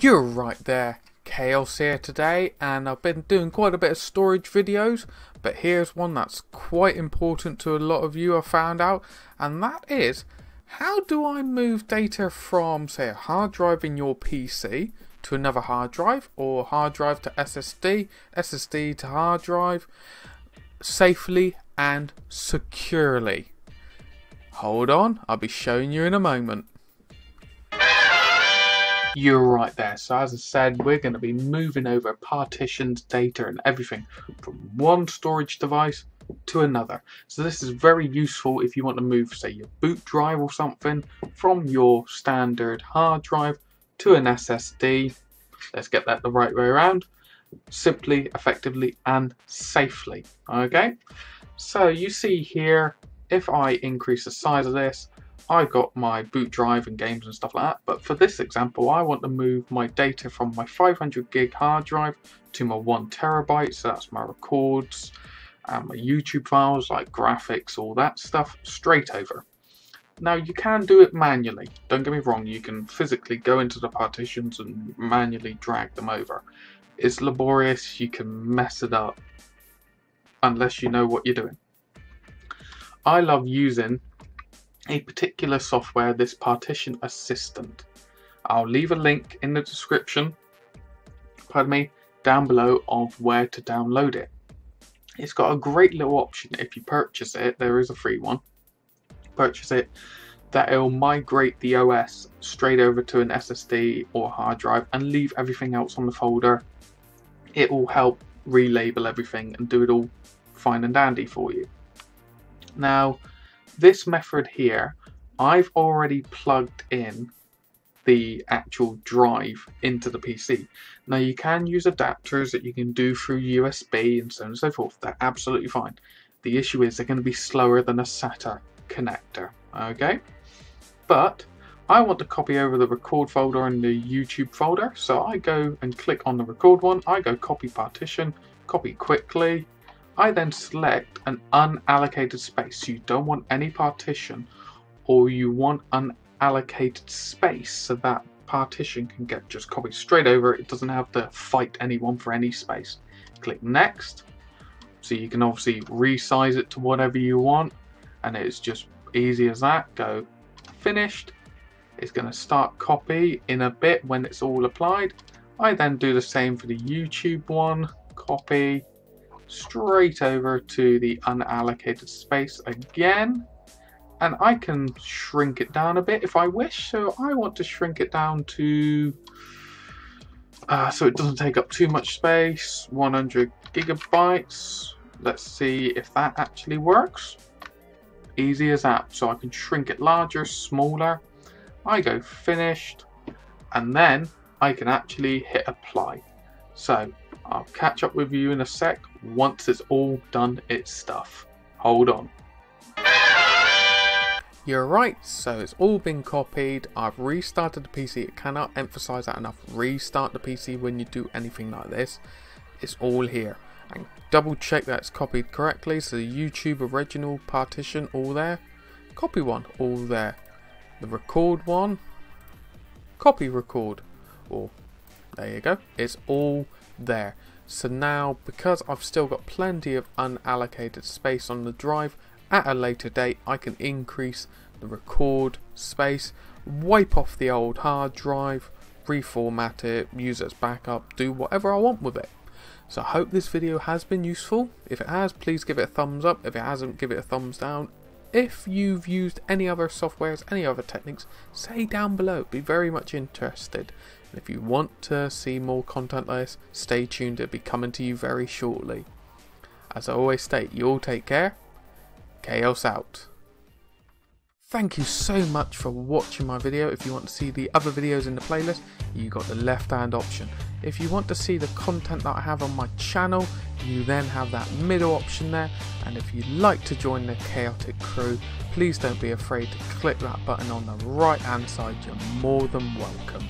You're right there, Chaos here today, and I've been doing quite a bit of storage videos, but here's one that's quite important to a lot of you, I found out, and that is, how do I move data from, say, a hard drive in your PC to another hard drive, or hard drive to SSD, SSD to hard drive, safely and securely? Hold on, I'll be showing you in a moment. You're right there. So as I said, we're going to be moving over partitions, data and everything from one storage device to another. So this is very useful if you want to move, say, your boot drive or something from your standard hard drive to an SSD. Let's get that the right way around. Simply, effectively and safely. Okay. So you see here, if I increase the size of this, I got my boot drive and games and stuff like that, but for this example I want to move my data from my 500 gig hard drive to my 1 terabyte, so that's my records and my YouTube files like graphics, all that stuff, straight over. Now you can do it manually, don't get me wrong, you can physically go into the partitions and manually drag them over. It's laborious, you can mess it up unless you know what you're doing. I love using a particular software, this Partition Assistant. I'll leave a link in the description, down below, of where to download it. It's got a great little option if you purchase it, there is a free one. Purchase it, that it'll migrate the OS straight over to an SSD or hard drive and leave everything else on the folder. It will help relabel everything and do it all fine and dandy for you. Now, this method here, I've already plugged in the actual drive into the PC. Now you can use adapters that you can do through USB and so on and so forth. They're absolutely fine. The issue is they're going to be slower than a SATA connector. Okay, but I want to copy over the record folder and the YouTube folder, so I go and click on the record one. I go copy partition, copy quickly. I then select an unallocated space. So you don't want any partition, or you want unallocated space so that partition can get just copied straight over. It doesn't have to fight anyone for any space. Click next. So you can obviously resize it to whatever you want, and it's just easy as that. Go finished. It's going to start copy in a bit when it's all applied. I then do the same for the YouTube one. Copy straight over to the unallocated space again, and I can shrink it down a bit if I wish. So I want to shrink it down to so it doesn't take up too much space, 100 gigabytes. Let's see if that actually works. Easy as that. So I can shrink it larger, smaller. I go finished, and then I can actually hit apply. So I'll catch up with you in a sec once it's all done its stuff. Hold on. You're right, so it's all been copied. I've restarted the PC. I cannot emphasize that enough. Restart the PC when you do anything like this. It's all here. And double check that it's copied correctly. So the YouTube original partition, all there. Copy one, all there. The record one, copy record. Or there you go. It's all there. So now, because I've still got plenty of unallocated space on the drive, at a later date I can increase the record space, wipe off the old hard drive, reformat it, use it as backup, do whatever I want with it. So I hope this video has been useful. If it has, please give it a thumbs up. If it hasn't, give it a thumbs down. If you've used any other softwares, any other techniques, say down below. Be very much interested. And if you want to see more content like this, stay tuned. It'll be coming to you very shortly. As I always state, you all take care. Chaos out. Thank you so much for watching my video. If you want to see the other videos in the playlist, you got the left hand option. If you want to see the content that I have on my channel, you then have that middle option there. And if you'd like to join the chaotic crew, please don't be afraid to click that button on the right hand side. You're more than welcome.